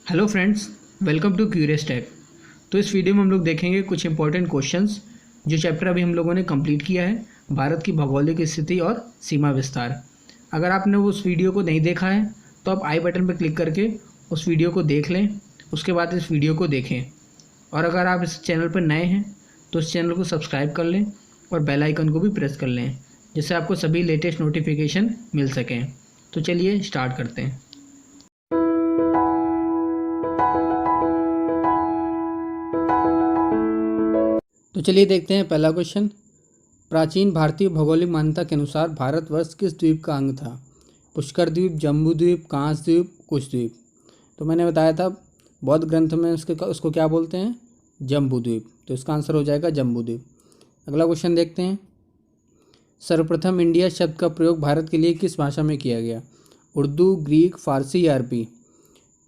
Hello friends, welcome to curious tech. तो इस video में हम लोग देखेंगे कुछ इंपॉर्टेंट क्वेश्चंस जो चैप्टर अभी हम लोगों ने कंप्लीट किया है, भारत की भौगोलिक स्थिति और सीमा विस्तार। अगर आपने उस वीडियो को नहीं देखा है तो आप आई बटन पर क्लिक करके उस वीडियो को देख लें, उसके बाद इस वीडियो को देखें। और अगर आप इस चैनल पर नए हैं तो इस चैनल को सब्सक्राइब कर लें और बेल आइकन को भी प्रेस कर लें, जिससे आपको सभी लेटेस्ट नोटिफिकेशन मिल सकें। तो चलिए स्टार्ट करते हैं। तो चलिए देखते हैं पहला क्वेश्चन। प्राचीन भारतीय भौगोलिक मान्यता के अनुसार भारतवर्ष किस द्वीप का अंग था? पुष्कर द्वीप, जम्बू द्वीप, कांस द्वीप, कुश द्वीप। तो मैंने बताया था बौद्ध ग्रंथ में उसको क्या बोलते हैं? जम्बू द्वीप। तो इसका आंसर हो जाएगा जम्बू द्वीप। अगला क्वेश्चन देखते हैं। सर्वप्रथम इंडिया शब्द का प्रयोग भारत के लिए किस भाषा में किया गया? उर्दू, ग्रीक, फारसी या अरबी?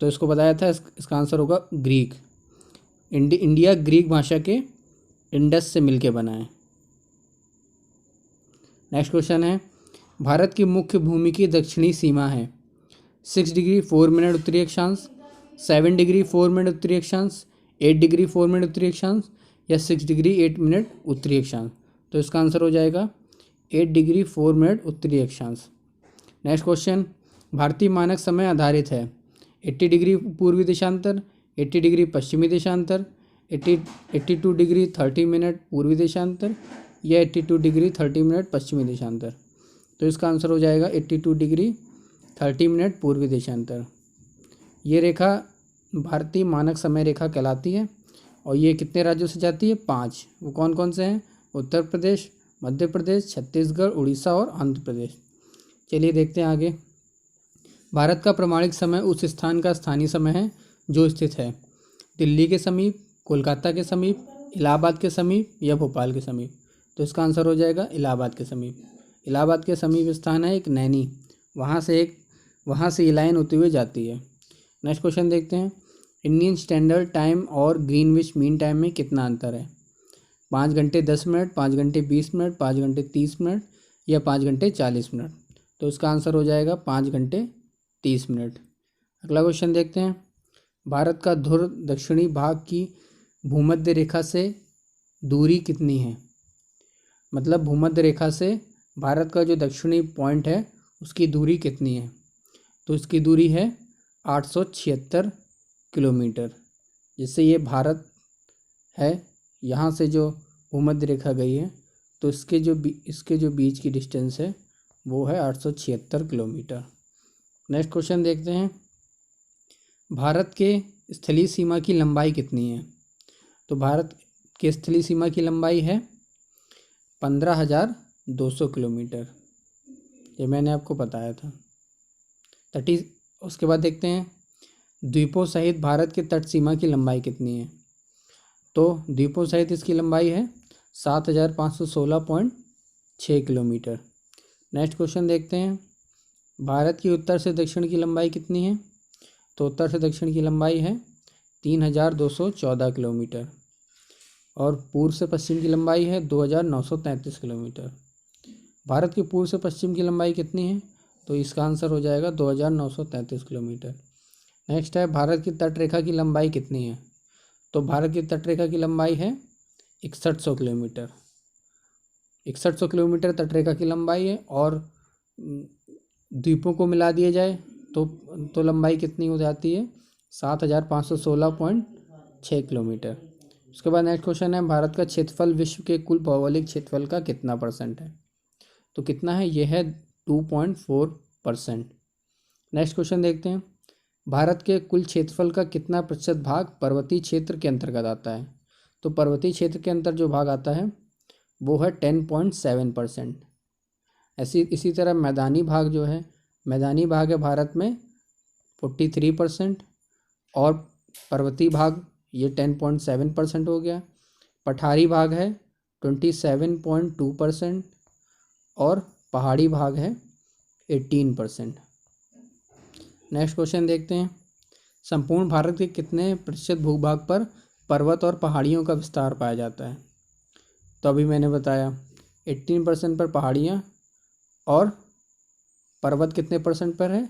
तो इसको बताया था, इसका आंसर होगा ग्रीक। इंडिया ग्रीक भाषा के इंडस से मिलके बना है। नेक्स्ट क्वेश्चन है, भारत की मुख्य भूमि की दक्षिणी सीमा है 6 डिग्री 4 मिनट उत्तरी अक्षांश, 7 डिग्री 4 मिनट उत्तरी अक्षांश, 8 डिग्री 4 मिनट उत्तरी अक्षांश या 6 डिग्री 8 मिनट उत्तरी अक्षांश? तो इसका आंसर हो जाएगा 8 डिग्री 4 मिनट उत्तरी अक्षांश। नेक्स्ट क्वेश्चन, भारतीय मानक समय आधारित है 80 डिग्री पूर्वी देशांतर, 80 डिग्री पश्चिमी देशांतर, 82 डिग्री 30 मिनट पूर्वी देशांतर या 82 डिग्री 30 मिनट पश्चिमी देशांतर? तो इसका आंसर हो जाएगा 82 डिग्री 30 मिनट पूर्वी देशांतर। ये रेखा भारतीय मानक समय रेखा कहलाती है और ये कितने राज्यों से जाती है? 5। वो कौन कौन से हैं? उत्तर प्रदेश, मध्य प्रदेश, छत्तीसगढ़, उड़ीसा और आंध्र प्रदेश। चलिए देखते हैं आगे। भारत का प्रमाणिक समय उस स्थान का स्थानीय समय है जो स्थित है दिल्ली के समीप, कोलकाता के समीप, इलाहाबाद के समीप या भोपाल के समीप? तो इसका आंसर हो जाएगा इलाहाबाद के समीप। इलाहाबाद के समीप स्थान है एक नैनी, वहाँ से ये लाइन होते हुए जाती है। नेक्स्ट क्वेश्चन देखते हैं। इंडियन स्टैंडर्ड टाइम और ग्रीनविच मीन टाइम में कितना अंतर है? 5 घंटे 10 मिनट, 5 घंटे 20 मिनट, 5 घंटे 30 मिनट या 5 घंटे 40 मिनट? तो इसका आंसर हो जाएगा 5 घंटे 30 मिनट। अगला क्वेश्चन देखते हैं। भारत का ध्रुव दक्षिणी भाग की भूमध्य रेखा से दूरी कितनी है? मतलब भूमध्य रेखा से भारत का जो दक्षिणी पॉइंट है उसकी दूरी कितनी है? तो इसकी दूरी है 876 किलोमीटर। जिससे ये भारत है, यहाँ से जो भूमध्य रेखा गई है तो इसके जो बीच की डिस्टेंस है वो है 876 किलोमीटर। नेक्स्ट क्वेश्चन देखते हैं। भारत के स्थलीय सीमा की लंबाई कितनी है? तो भारत के स्थलीय सीमा की लंबाई है 15,200 किलोमीटर। ये मैंने आपको बताया था। उसके बाद देखते हैं द्वीपों सहित भारत के तट सीमा की लंबाई कितनी है? तो द्वीपों सहित इसकी लंबाई है 7,516.6 किलोमीटर। नेक्स्ट क्वेश्चन देखते हैं। भारत की उत्तर से दक्षिण की लंबाई कितनी है? तो उत्तर से दक्षिण की लंबाई है 3,214 किलोमीटर और पूर्व से पश्चिम की लंबाई है 2,933 किलोमीटर। भारत की पूर्व से पश्चिम की लंबाई कितनी है? तो इसका आंसर हो जाएगा 2,933 किलोमीटर। नेक्स्ट है, भारत की तट रेखा की लंबाई कितनी है? तो भारत की तट रेखा की लंबाई है 6100 किलोमीटर। 6100 किलोमीटर तट रेखा की लंबाई है और द्वीपों को मिला दिया जाए तो लंबाई कितनी हो जाती है? 7,516.6 किलोमीटर। उसके बाद नेक्स्ट क्वेश्चन है, भारत का क्षेत्रफल विश्व के कुल भौगोलिक क्षेत्रफल का कितना % है? तो कितना है? यह है 2.4%। नेक्स्ट क्वेश्चन देखते हैं। भारत के कुल क्षेत्रफल का कितना प्रतिशत भाग पर्वतीय क्षेत्र के अंतर्गत आता है? तो पर्वतीय क्षेत्र के अंतर जो भाग आता है वो है 10.7%। इसी तरह मैदानी भाग जो है, मैदानी भाग है भारत में 43% और पर्वतीय भाग ये 10.7% हो गया। पठारी भाग है 27.2% और पहाड़ी भाग है 18%। नेक्स्ट क्वेश्चन देखते हैं। संपूर्ण भारत के कितने प्रतिशत भूभाग पर पर्वत और पहाड़ियों का विस्तार पाया जाता है? तो अभी मैंने बताया 18% पर पहाड़ियाँ और पर्वत कितने % पर है?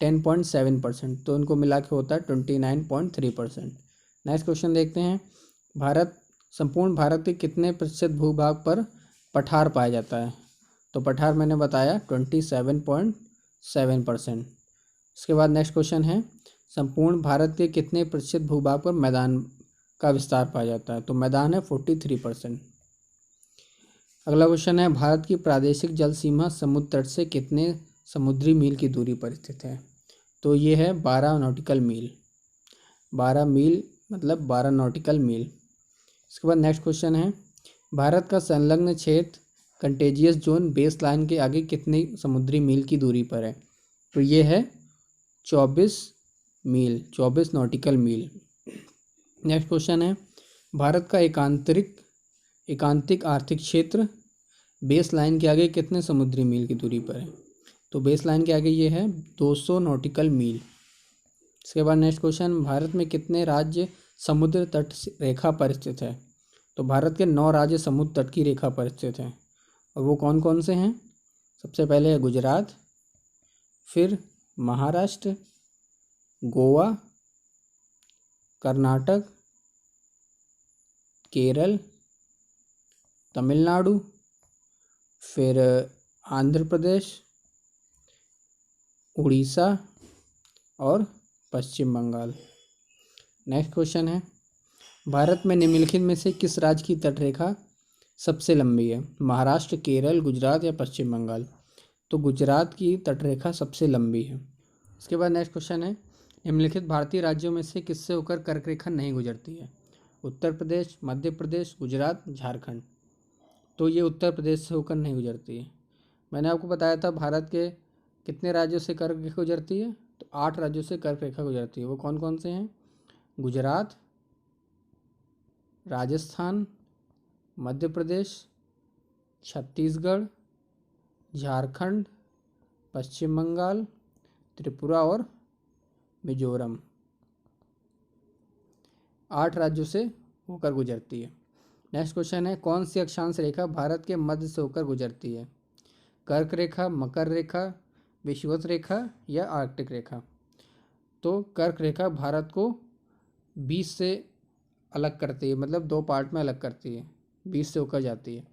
10.7%, तो इनको मिला के होता है 29.3%। नेक्स्ट क्वेश्चन देखते हैं, संपूर्ण भारत के कितने प्रतिशत भूभाग पर पठार पाया जाता है? तो पठार मैंने बताया 27.7%। इसके बाद नेक्स्ट क्वेश्चन है, संपूर्ण भारत के कितने प्रतिशत भूभाग पर मैदान का विस्तार पाया जाता है? तो मैदान है 43%। अगला क्वेश्चन है, भारत की प्रादेशिक जल सीमा समुद्र तट से कितने समुद्री मील की दूरी पर स्थित है? तो ये है 12 नॉटिकल मील। 12 मील मतलब 12 नॉटिकल मील। इसके बाद नेक्स्ट क्वेश्चन है, भारत का संलग्न क्षेत्र कंटेजियस जोन बेस लाइन के आगे कितने समुद्री मील की दूरी पर है? तो ये है 24 मील, 24 नॉटिकल मील। नेक्स्ट क्वेश्चन है, भारत का एकांतिक आर्थिक क्षेत्र बेस लाइन के आगे कितने समुद्री मील की दूरी पर है? तो बेस लाइन के आगे ये है 200 नॉटिकल मील। इसके बाद नेक्स्ट क्वेश्चन, भारत में कितने राज्य समुद्र तट रेखा पर स्थित है? तो भारत के 9 राज्य समुद्र तट की रेखा पर स्थित हैं, और वो कौन कौन से हैं? सबसे पहले है गुजरात, फिर महाराष्ट्र, गोवा, कर्नाटक, केरल, तमिलनाडु, फिर आंध्र प्रदेश, उड़ीसा और पश्चिम बंगाल। नेक्स्ट क्वेश्चन है, भारत में निम्नलिखित में से किस राज्य की तटरेखा सबसे लंबी है? महाराष्ट्र, केरल, गुजरात या पश्चिम बंगाल? तो गुजरात की तटरेखा सबसे लंबी है। इसके बाद नेक्स्ट क्वेश्चन है, निम्नलिखित भारतीय राज्यों में से किससे होकर कर्क रेखा नहीं गुजरती है? उत्तर प्रदेश, मध्य प्रदेश, गुजरात, झारखंड? तो ये उत्तर प्रदेश से होकर नहीं गुजरती है। मैंने आपको बताया था भारत के कितने राज्यों से कर्क रेखा गुजरती है? तो 8 राज्यों से कर्क रेखा गुजरती है। वो कौन कौन से हैं? गुजरात, राजस्थान, मध्य प्रदेश, छत्तीसगढ़, झारखंड, पश्चिम बंगाल, त्रिपुरा और मिजोरम। 8 राज्यों से होकर गुजरती है। नेक्स्ट क्वेश्चन है, कौन सी अक्षांश रेखा भारत के मध्य से होकर गुजरती है? कर्क रेखा, मकर रेखा, विषुवत रेखा या आर्कटिक रेखा? तो कर्क रेखा भारत को 20 से अलग करती है, मतलब 2 पार्ट में अलग करती है, 20 से होकर जाती है।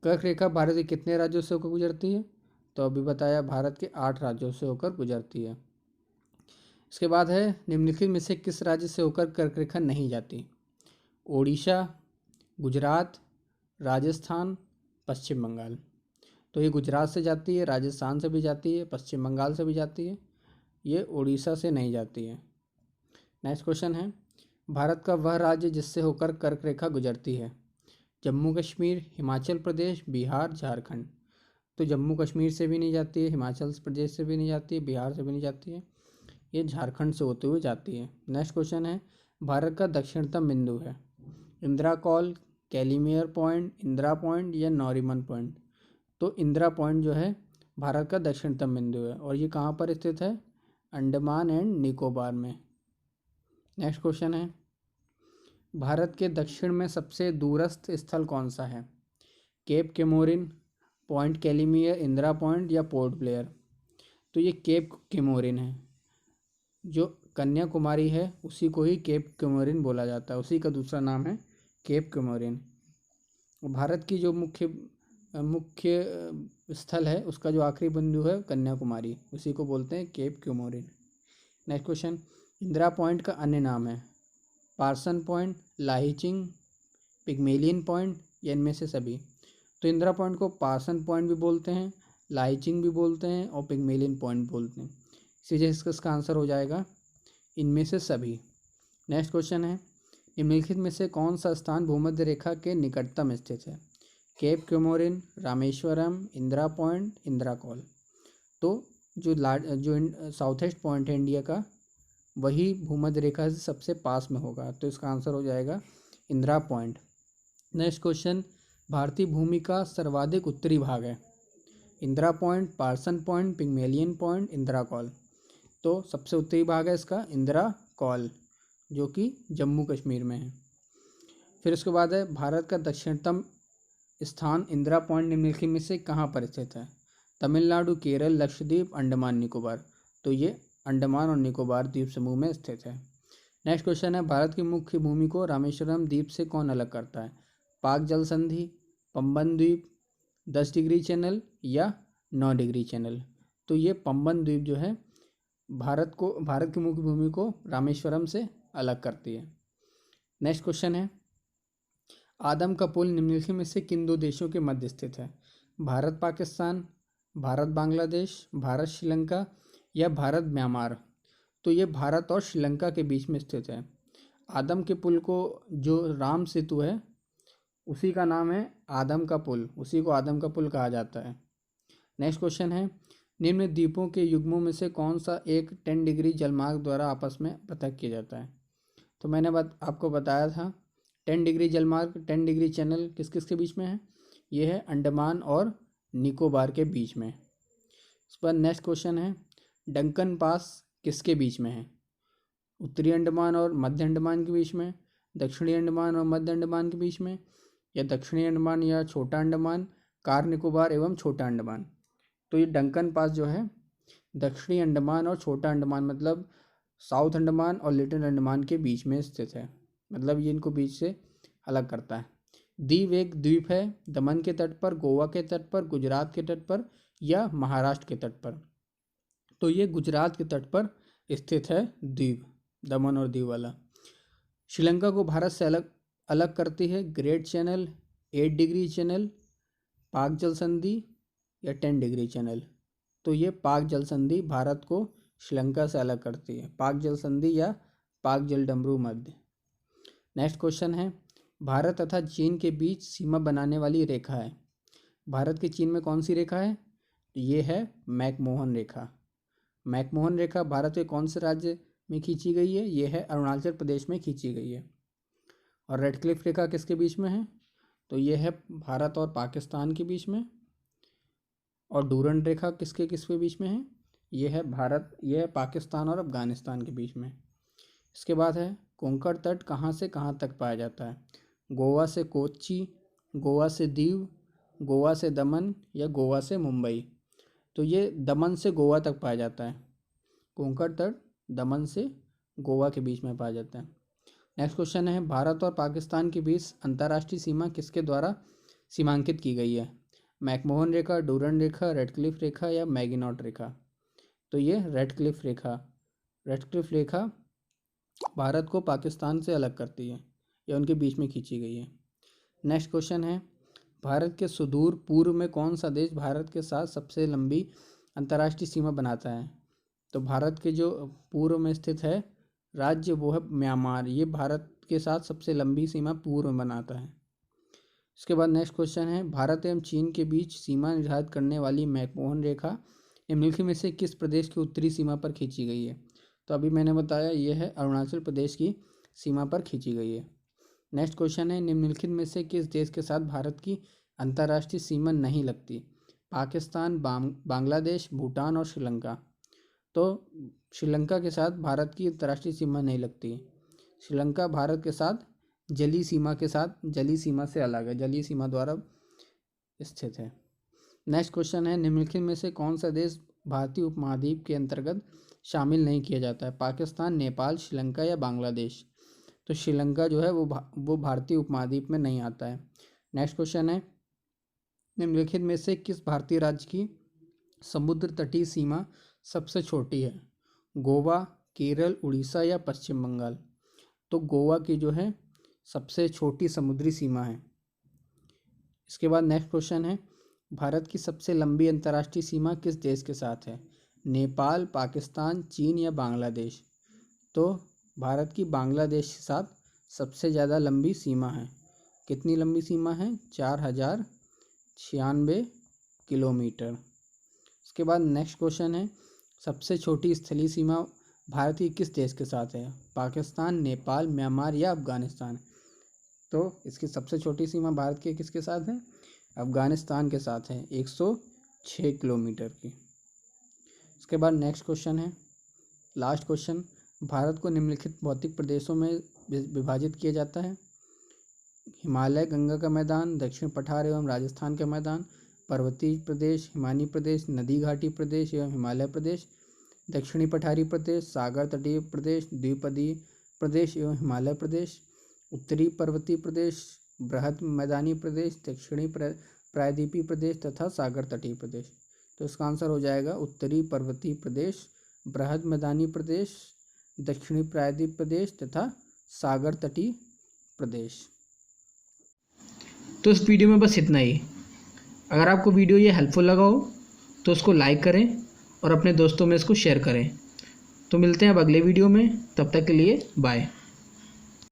कर्क रेखा भारत के कितने राज्यों से होकर गुजरती है? तो अभी बताया, भारत के 8 राज्यों से होकर गुजरती है। इसके बाद है, निम्नलिखित में से किस राज्य से होकर कर्क रेखा नहीं जाती? ओडिशा, गुजरात, राजस्थान, पश्चिम बंगाल? तो ये गुजरात से जाती है, राजस्थान से भी जाती है, पश्चिम बंगाल से भी जाती है, ये उड़ीसा से नहीं जाती है। नेक्स्ट क्वेश्चन है, भारत का वह राज्य जिससे होकर कर्क रेखा गुजरती है? जम्मू कश्मीर, हिमाचल प्रदेश, बिहार, झारखंड? तो जम्मू कश्मीर से भी नहीं जाती है, हिमाचल प्रदेश से भी नहीं जाती है, बिहार से भी नहीं जाती है, ये झारखंड से होते हुए जाती है। नेक्स्ट क्वेश्चन है, भारत का दक्षिणतम बिंदु है? Indira Col, Calimere Point, Indira Point या नॉरिमन पॉइंट? तो इंदिरा पॉइंट जो है भारत का दक्षिणतम बिंदु है, और ये कहाँ पर स्थित है? अंडमान एंड निकोबार में। नेक्स्ट क्वेश्चन है, भारत के दक्षिण में सबसे दूरस्थ स्थल कौन सा है? Cape Comorin, point कैलीमियर, Indira Point या पोर्ट ब्लेयर? तो ये केप केमोरिन है, जो कन्याकुमारी है उसी को ही केप केमोरिन बोला जाता है, उसी का दूसरा नाम है केप केमोरिन। भारत की जो मुख्य स्थल है उसका जो आखिरी बिंदु है कन्याकुमारी, उसी को बोलते हैं Cape Comorin. Next question, Indira Point का अन्य नाम है? Parsons Point, Lahiching, Pygmalion Point या इनमें से सभी? तो इंदिरा पॉइंट को पार्सन पॉइंट भी बोलते हैं, लाहिचिंग भी बोलते हैं और पिग्मेलियन पॉइंट बोलते हैं। इसी वजह इसका आंसर हो जाएगा इनमें से सभी। नेक्स्ट क्वेश्चन है, निम्नलिखित में से कौन सा स्थान भूमध्य रेखा के निकटतम स्थित है? Cape Comorin, Rameswaram, Indira Point, Indira call? तो जो साउथ ईस्ट पॉइंट है इंडिया का, वही भूमध्य रेखा से सबसे पास में होगा, तो इसका आंसर हो जाएगा इंदिरा पॉइंट। नेक्स्ट क्वेश्चन, भारतीय भूमि का सर्वाधिक उत्तरी भाग है? Indira point, Parson point, Pygmalion point, Indira call? तो सबसे उत्तरी भाग है इसका इंदिरा कॉल, जो कि जम्मू कश्मीर में है। फिर उसके बाद है, भारत का दक्षिणतम स्थान इंदिरा पॉइंट निम्नलिखित में से कहाँ पर स्थित है? तमिलनाडु, केरल, लक्षद्वीप, अंडमान निकोबार? तो ये अंडमान और निकोबार द्वीप समूह में स्थित है। नेक्स्ट क्वेश्चन है, भारत की मुख्य भूमि को रामेश्वरम द्वीप से कौन अलग करता है? पाक जल संधि, पंबन द्वीप, 10 डिग्री चैनल या 9 डिग्री चैनल। तो ये पंबन द्वीप जो है भारत की मुख्य भूमि को रामेश्वरम से अलग करती है। नेक्स्ट क्वेश्चन है, आदम का पुल निम्नलिखित में से किन दो देशों के मध्य स्थित है? भारत पाकिस्तान, भारत बांग्लादेश, भारत श्रीलंका या भारत म्यांमार। तो ये भारत और श्रीलंका के बीच में स्थित है। आदम के पुल को जो राम सेतु है उसी का नाम है आदम का पुल, उसी को आदम का पुल कहा जाता है। नेक्स्ट क्वेश्चन है, निम्न द्वीपों के युग्मों में से कौन सा एक 10 डिग्री जलमार्ग द्वारा आपस में पृथक किया जाता है? तो मैंने आपको बताया था 10 डिग्री जलमार्ग, 10 डिग्री चैनल किस किस के बीच में है? ये है अंडमान और निकोबार के बीच में। इस पर नेक्स्ट क्वेश्चन है, डंकन पास किसके बीच में है? उत्तरी अंडमान और मध्य अंडमान के बीच में, दक्षिणी अंडमान और मध्य अंडमान के बीच में, या दक्षिणी अंडमान या छोटा अंडमान, कार निकोबार एवं छोटा अंडमान। तो ये डंकन पास जो है दक्षिणी अंडमान और छोटा अंडमान मतलब साउथ अंडमान और लिटिल अंडमान के बीच में स्थित है, मतलब ये इनको बीच से अलग करता है। दीव एक द्वीप है दमन के तट पर, गोवा के तट पर, गुजरात के तट पर या महाराष्ट्र के तट पर। तो ये गुजरात के तट पर स्थित है द्वीप, दमन और दीव वाला। श्रीलंका को भारत से अलग करती है ग्रेट चैनल, 8 डिग्री चैनल, पाक जल संधि या 10 डिग्री चैनल। तो ये पाक जल संधि भारत को श्रीलंका से अलग करती है, पाक जल संधि या पाक जल डमरू मध्य। नेक्स्ट क्वेश्चन है, भारत तथा चीन के बीच सीमा बनाने वाली रेखा है। भारत के चीन में कौन सी रेखा है? ये है मैकमोहन रेखा। मैकमोहन रेखा भारत के कौन से राज्य में खींची गई है? ये है अरुणाचल प्रदेश में खींची गई है। और रेड क्लिफ रेखा किसके बीच में है? तो ये है भारत और पाकिस्तान के बीच में। और डूरंड रेखा किसके बीच में है? ये है पाकिस्तान और अफगानिस्तान के बीच में। इसके बाद है, कोंकण तट कहाँ से कहाँ तक पाया जाता है? गोवा से कोच्चि, गोवा से दीव, गोवा से दमन या गोवा से मुंबई। तो ये दमन से गोवा तक पाया जाता है। कोंकण तट दमन से गोवा के बीच में पाया जाता है। नेक्स्ट क्वेश्चन है, भारत और पाकिस्तान के बीच अंतर्राष्ट्रीय सीमा किसके द्वारा सीमांकित की गई है? मैकमोहन रेखा, डूरंड रेखा, रेड क्लिफ रेखा या मैगिनॉट रेखा। तो ये रेड क्लिफ रेखा भारत को पाकिस्तान से अलग करती है, या उनके बीच में खींची गई है। नेक्स्ट क्वेश्चन है, भारत के सुदूर पूर्व में कौन सा देश भारत के साथ सबसे लंबी अंतर्राष्ट्रीय सीमा बनाता है? तो भारत के जो पूर्व में स्थित है राज्य वो है म्यांमार। ये भारत के साथ सबसे लंबी सीमा पूर्व में बनाता है। इसके बाद नेक्स्ट क्वेश्चन है, भारत एवं चीन के बीच सीमा निर्धारित करने वाली मैकमोहन रेखा निम्नलिखित में से किस प्रदेश की उत्तरी सीमा पर खींची गई है? तो अभी मैंने बताया ये है अरुणाचल प्रदेश की सीमा पर खींची गई है। नेक्स्ट क्वेश्चन है, निम्नलिखित में से किस देश के साथ भारत की अंतर्राष्ट्रीय सीमा नहीं लगती? पाकिस्तान, बांग्लादेश, भूटान और श्रीलंका। तो श्रीलंका के साथ भारत की अंतर्राष्ट्रीय सीमा नहीं लगती। श्रीलंका भारत के साथ जली सीमा से अलग है, जलीय सीमा द्वारा स्थित है। नेक्स्ट क्वेश्चन है, निम्नलिखित में से कौन सा देश भारतीय उपमहाद्वीप के अंतर्गत शामिल नहीं किया जाता है? पाकिस्तान, नेपाल, श्रीलंका या बांग्लादेश। तो श्रीलंका जो है वो भारतीय उपमहाद्वीप में नहीं आता है। नेक्स्ट क्वेश्चन है, निम्नलिखित में से किस भारतीय राज्य की समुद्र तटीय सीमा सबसे छोटी है? गोवा, केरल, उड़ीसा या पश्चिम बंगाल। तो गोवा की जो है सबसे छोटी समुद्री सीमा है। इसके बाद नेक्स्ट क्वेश्चन है, भारत की सबसे लंबी अंतर्राष्ट्रीय सीमा किस देश के साथ है? नेपाल, पाकिस्तान, चीन या बांग्लादेश। तो भारत की बांग्लादेश के साथ सबसे ज़्यादा लंबी सीमा है। कितनी लंबी सीमा है? 4096 किलोमीटर। इसके बाद नेक्स्ट क्वेश्चन है, सबसे छोटी स्थलीय सीमा भारत की किस देश के साथ है? पाकिस्तान, नेपाल, म्यांमार या अफगानिस्तान। तो इसकी सबसे छोटी सीमा भारत के किसके साथ है? अफगानिस्तान के साथ है, 106 किलोमीटर की। इसके बाद नेक्स्ट क्वेश्चन है, लास्ट क्वेश्चन, भारत को निम्नलिखित भौतिक प्रदेशों में विभाजित किया जाता है? हिमालय, गंगा का मैदान, दक्षिण पठार एवं राजस्थान का मैदान, पर्वतीय प्रदेश, हिमानी प्रदेश, नदी घाटी प्रदेश एवं हिमालय प्रदेश, दक्षिणी पठारी प्रदेश, सागर तटीय प्रदेश, द्वीपदीय प्रदेश एवं हिमालय प्रदेश, उत्तरी पर्वतीय प्रदेश, बृहद मैदानी प्रदेश, दक्षिणी प्रायद्वीपीय प्रदेश तथा सागर तटीय प्रदेश। तो इसका आंसर हो जाएगा उत्तरी पर्वतीय प्रदेश, बृहद मैदानी प्रदेश, दक्षिणी प्रायद्वीपीय प्रदेश तथा सागर तटीय प्रदेश। तो इस वीडियो में बस इतना ही। अगर आपको वीडियो ये हेल्पफुल लगा हो तो उसको लाइक करें और अपने दोस्तों में इसको शेयर करें। तो मिलते हैं अब अगले वीडियो में, तब तक के लिए बाय।